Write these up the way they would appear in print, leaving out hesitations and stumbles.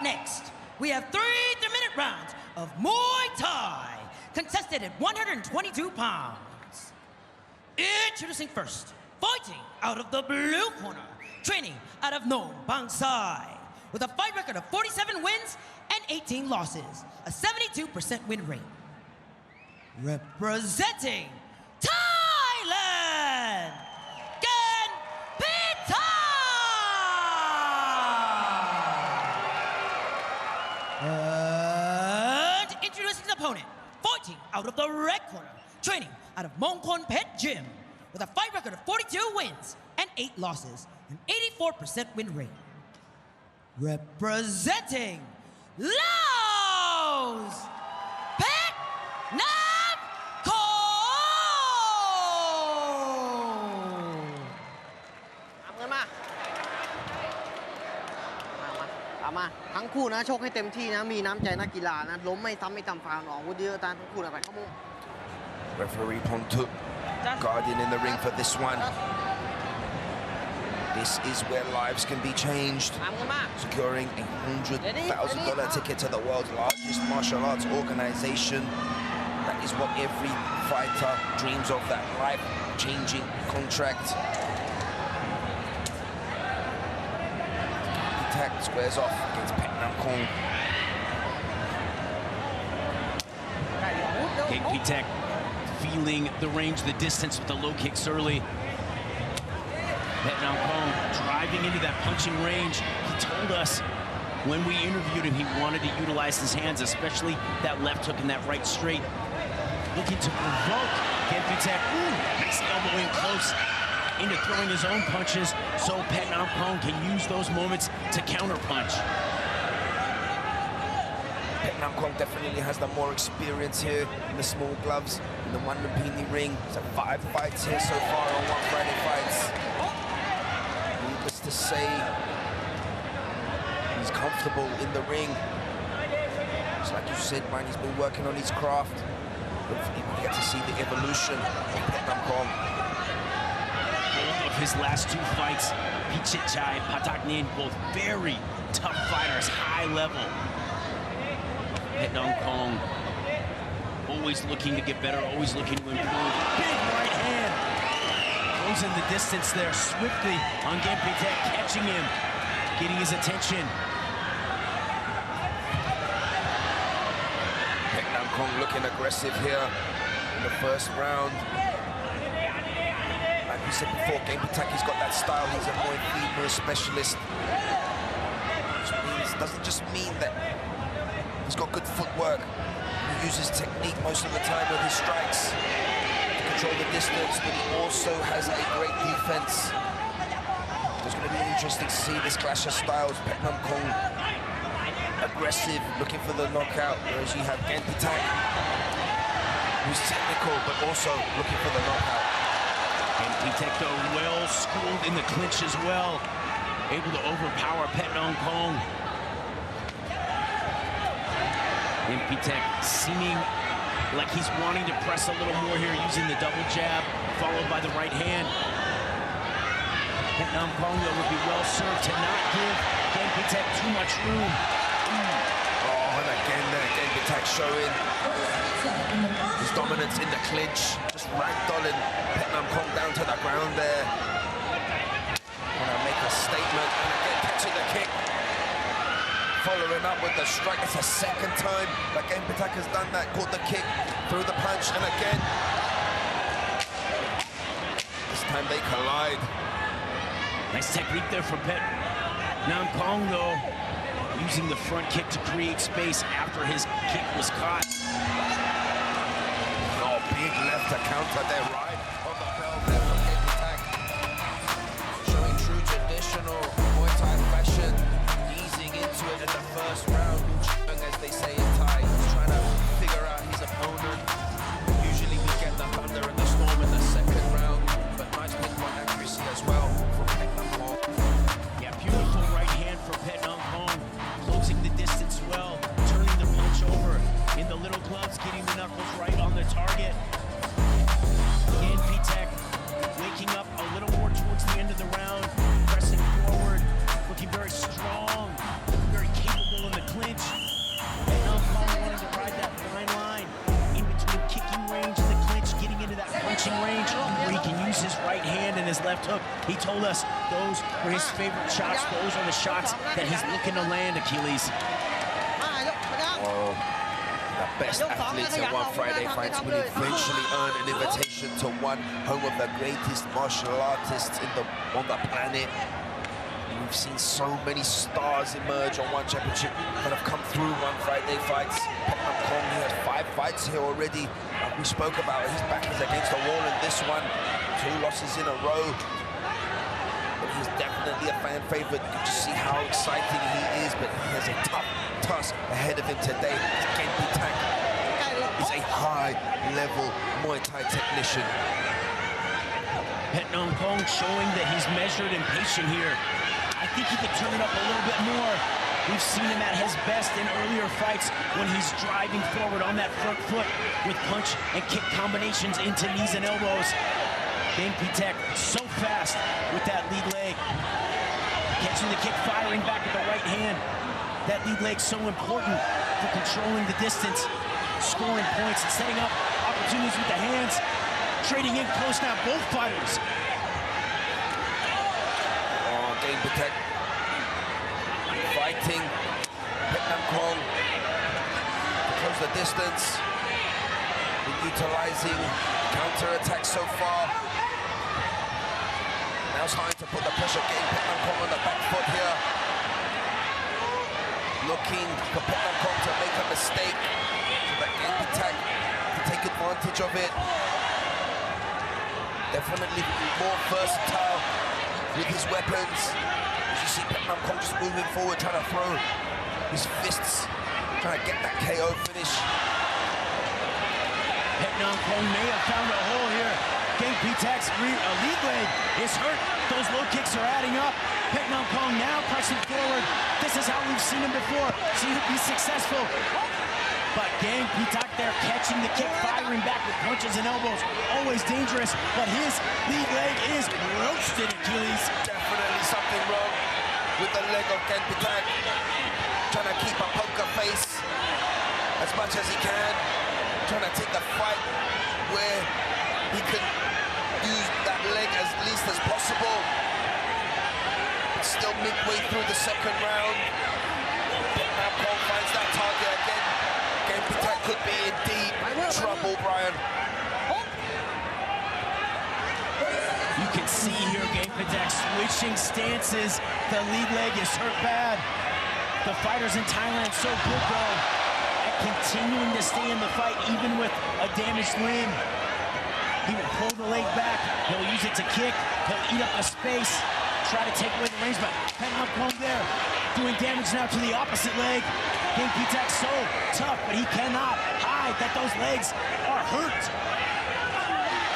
Up next, we have 3 3-minute rounds of Muay Thai, contested at 122 pounds. Introducing first, fighting out of the blue corner, training out of NhongBangsai, with a fight record of 47 wins and 18 losses, a 72% win rate. Representing Thailand, Kaenpitak! And introducing his opponent, fighting out of the red corner, training out of Mongkon Pet Gym, with a fight record of 42 wins and 8 losses, an 84% win rate. Representing Laos, Petnamkhong!มาทั้งคู่นะชกให้เต็มที่นะมีน้ำใจนักกีฬานะล้มไม่ซ้ำไม่ทำฟาวล์ออกวุฒิเยอะตามทั้งคู่นะไปเข้ามุม Referee Pontuk guardian in the ring for this one. This is where lives can be changed. Securing a $100,000 ticket to the world's largest martial arts organization. That is what every fighter dreams of, that life-changing contract. Kaenpitak squares off against Petnamkhong. Kaenpitak feeling the range, the distance with the low kicks early. Petnamkhong driving into that punching range. He told us when we interviewed him he wanted to utilize his hands, especially that left hook and that right straight. Looking to provoke Kaenpitak. Nice elbow in close into throwing his own punches, so Petnamkhong can use those moments to counterpunch. Petnamkhong definitely has the more experience here in the small gloves, in the one Lumpinee ring. So 5 fights here so far on One Friday Fights. Needless to say, he's comfortable in the ring. Just like you said, man, he's been working on his craft. Hopefully we get to see the evolution of Petnamkhong. Of his last 2 fights, Pichichai, Pataknin, both very tough fighters, high level. Petnamkhong always looking to get better, always looking to improve. Big right hand. Goes in the distance there swiftly on Kaenpitak, catching him, getting his attention. Petnamkhong looking aggressive here in the first round. Like we said before, Kaenpitak, he's got that style. He's a Muay Thai specialist. Which doesn't just mean that he's got good footwork. He uses technique most of the time with his strikes to control the distance, but he also has a great defense. It's going to be interesting to see this clash of styles. Petnamkhong aggressive, looking for the knockout, whereas you have Kaenpitak, who's technical but also looking for the knockout. Kaenpitak, though, well schooled in the clinch as well, able to overpower Petnamkhong. Kaenpitak seeming like he's wanting to press a little more here, using the double jab, followed by the right hand. Petnamkhong, though, would be well served to not give Kaenpitak too much room. Oh, and again there, Kaenpitak showing his dominance in the clinch, just ragdolling Petnamkhong down to the ground there. Want to make a statement, and again catching the kick. Following up with the strike. It's the second time that Kaenpitak has done that. Caught the kick, threw the punch, and again. This time they collide. Nice technique there from Petnamkhong, though. Using the front kick to create space after his kick was caught. Oh, big left to counter there, right on the bell there from Kaenpitak. Showing true traditional Muay Thai fashion. Into it in the first round, as they say in Thai. He's trying to figure out his opponent. Usually we get the thunder and the storm in the second round, but nice pinpoint accuracy as well from Petnamkhong. Yeah, beautiful right hand from Petnamkhong, closing the distance well, turning the punch over in the little gloves, getting the knuckles right on the target. left hook. He told us those were his favorite shots. Those are the shots that he's looking to land, Achilles. Oh, the best athletes in one Friday fights will eventually earn an invitation to one home of the greatest martial artists on the planet. We've seen so many stars emerge on one championship that have come through one Friday fights. Petnamkhong, he has 5 fights here already. Like we spoke about, his back is against the wall in this one. 2 losses in a row. But he's definitely a fan favorite. You can just see how exciting he is, but he has a tough task ahead of him today. Kaenpitak is a high-level Muay Thai technician. Petnamkhong showing that he's measured and patient here. I think he could turn it up a little bit more. We've seen him at his best in earlier fights when he's driving forward on that front foot with punch and kick combinations into knees and elbows. Kaenpitak so fast with that lead leg. Catching the kick, firing back with the right hand. That lead leg so important for controlling the distance, scoring points, and setting up opportunities with the hands. Trading in close now, both fighters. Kaenpitak fighting Petnamkhong to close the distance, utilizing counter-attack so far. Now it's time to put the pressure, getting Petnamkhong on the back foot here. Looking for Petnamkhong to make a mistake so that Kaenpitak can take advantage of it. Definitely more versatile with his weapons. As you see Petnamkhong just moving forward, trying to throw his fists, trying to get that KO finish. Petnamkhong may have found a hole here. Kaenpitak's lead leg is hurt. Those low kicks are adding up. Petnamkhong now pressing forward. This is how we've seen him before. Seen him be successful. But Kaenpitak there catching the kick, firing back with punches and elbows. Always dangerous, but his lead leg is roasted, Achilles. Definitely something wrong with the leg of Kaenpitak. Trying to keep a poker face as much as he can. Trying to take the fight where he can use that leg as least as possible. It's still midway through the second round. Petnamkhong finds that target again. Kaenpitak could be in deep trouble, Brian. You can see here Kaenpitak switching stances. The lead leg is hurt bad. The fighters in Thailand so good though at continuing to stay in the fight even with a damaged limb. He will pull the leg back. He'll use it to kick. He'll eat up the space. Try to take away the range, but Petnamkhong there doing damage now to the opposite leg. Kaenpitak so tough, but he cannot hide that those legs are hurt.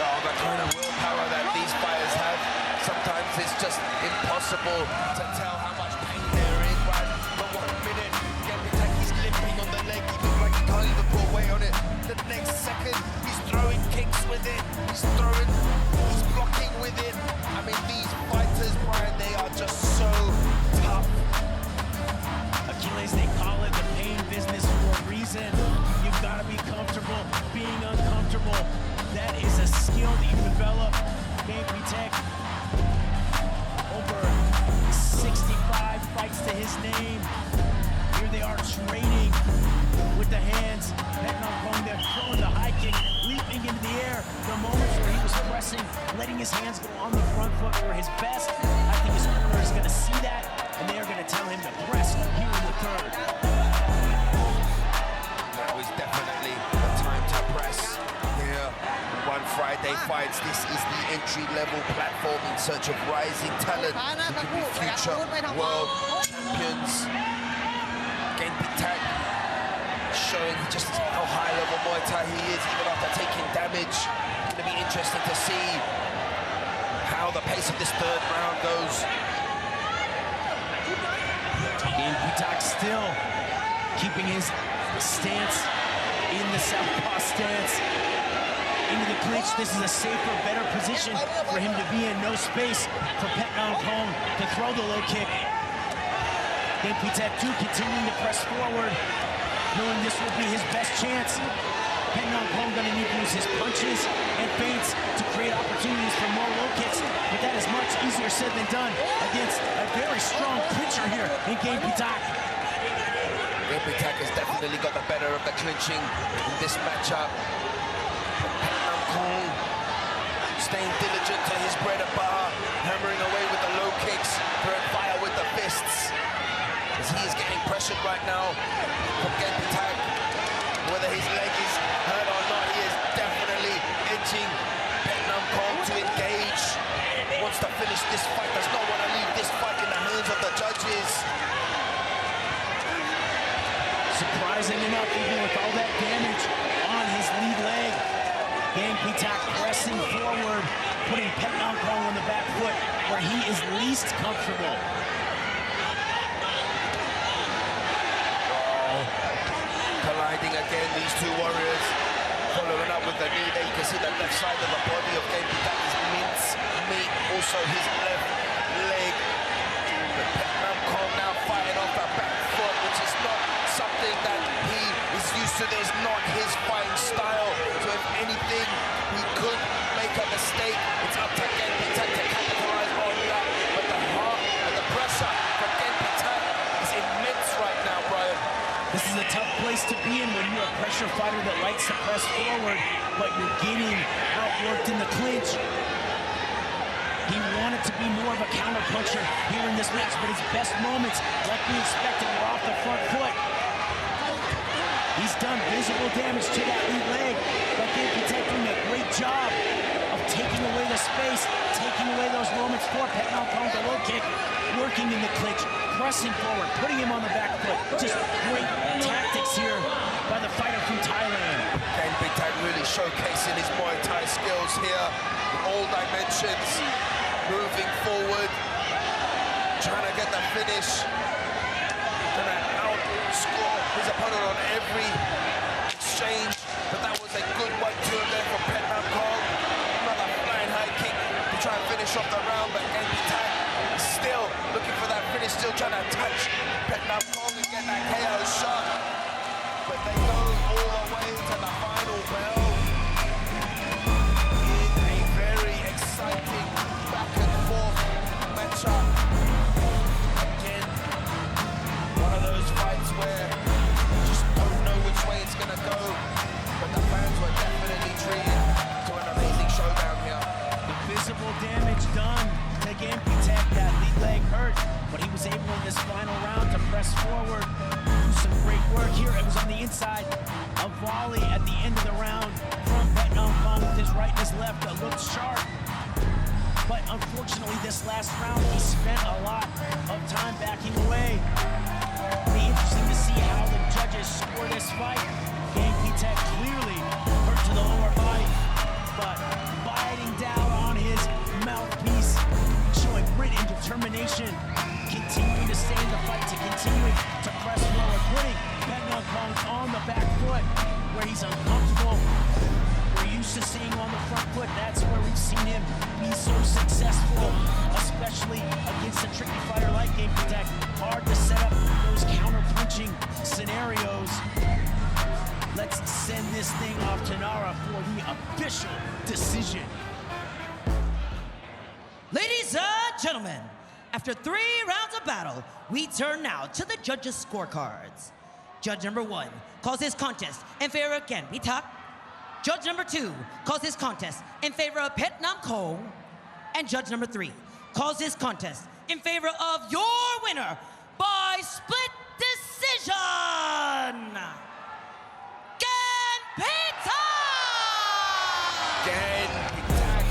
Oh, the kind of willpower that these fighters have, sometimes it's just impossible to tell how much pain they're in, right? But 1 minute, Kaenpitak, he's limping on the leg, he looks like he can't even put weight on it. The next second, he's throwing kicks with it, he's blocking with it. I mean, these fighters, Brian, they are just so tough. Achilles, they call it the pain business for a reason. You've got to be comfortable being uncomfortable. That is a skill that you develop. Kaenpitak, over 65 fights to his name. Here they are trading with the hands. Petnamkhong there throwing the high kick, leaping into the air. The moments where he was pressing, letting his hands go on the front foot were his best. I think his corner is going to see that, and they are going to tell him to press here in the third. That was definitely the time to press here. One Friday fights, this is the entry-level platform in search of rising talent who could be future world champions. Kaenpitak showing just how high-level Muay Thai he is, even after taking damage. It's going to be interesting to see how the pace of this third round goes. Kaenpitak still keeping his stance in the southpaw stance. Into the clinch, this is a safer, better position for him to be in. No space for Petnamkhong to throw the low kick. Kaenpitak too continuing to press forward, knowing this will be his best chance. Petnamkhong gonna need to use his punches and feints to create opportunities for more low kicks, but that is much easier said than done against a very strong clincher here in Kaenpitak. Kaenpitak has definitely got the better of the clinching in this matchup. Petnamkhong staying diligent to his bread and butter, hammering away with the low kicks, throwing fire with the fists. As he is getting pressured right now from Kaenpitak. Whether his leg is hurt or not, he is definitely edging Petnamkhong to engage. Wants to finish this fight, does not want to leave this fight in the hands of the judges. Surprising enough, even with all that damage on his lead leg, Kaenpitak pressing forward, putting Petnamkhong on the back foot where he is least comfortable. Colliding again, these two warriors. Following up with the knee there, you can see the left side of the body of Kaenpitak is mince meat, also his left leg. But Petnamkhong now fighting off the back foot, which is not something that he is used to. There's not his fighting style. So if anything, he could make a mistake. It's up to Kaenpitak to capitalize on that. But the heart and the pressure for Kaenpitak is immense right now, Brian. This is a tough place to be in when you're a pressure fighter that likes to press forward, but you're getting outworked in the clinch. He wanted to be more of a counter puncher here in this match, but his best moments, like we expected, were off the front foot. He's done visible damage to that lead leg, but Kaenpitak doing a great job of taking away the space, taking away those moments for Petnamkhong, the low kick, working in the clinch, pressing forward, putting him on the back foot. Just great tactics here by the fighter from Thailand. Kaenpitak really showcasing his Muay Thai skills here in all dimensions, moving forward, trying to get the finish, trying to outscore his opponent on every exchange. But that was a good 1-2 there from Petnamkhong. Another flying high kick to try and finish off the round, but Kaenpitak still looking for that finish, still trying to touch Petnamkhong and get that KO shot. But they go all the way to the final bell in a very exciting back and forth matchup. Again, one of those fights where you just don't know which way it's going to go, but the fans were definitely treated to an amazing showdown here. The visible damage done to Kaenpitak, that lead leg hurt, but he was able in this final round to press forward, do some great work here. It was on the inside, a volley at the end of the round from Petnamkhong with his right and his left that looked sharp. But unfortunately, this last round, he spent a lot of time backing away. It'll be interesting to see how the judges score this fight. Kaenpitak clearly hurt to the lower body, but biting down on his mouthpiece, showing grit and determination, continuing to stay in the fight, to continuing to press forward, putting Petnamkhong on the back foot where he's uncomfortable. We're used to seeing on the front foot. That's where we've seen him be so successful, especially against a tricky fighter like Kaenpitak. Hard to set up those counter-punching scenarios. Let's send this thing off to Nara for the official decision. Ladies and gentlemen, after 3 rounds of battle, we turn now to the judges' scorecards. Judge number 1 calls his contest in favor of Kaenpitak. Judge number 2 calls his contest in favor of Petnamkhong. And judge number 3 calls his contest in favor of your winner by split decision, Kaenpitak! Kaenpitak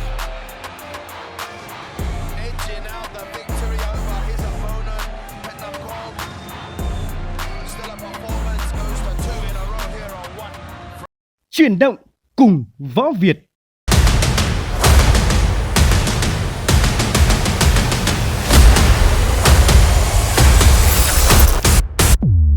edging out the victory over his opponent, Petnamkhong. Still a performance, goes to 2 in a row here on one. Chuyển động cùng Võ Việt.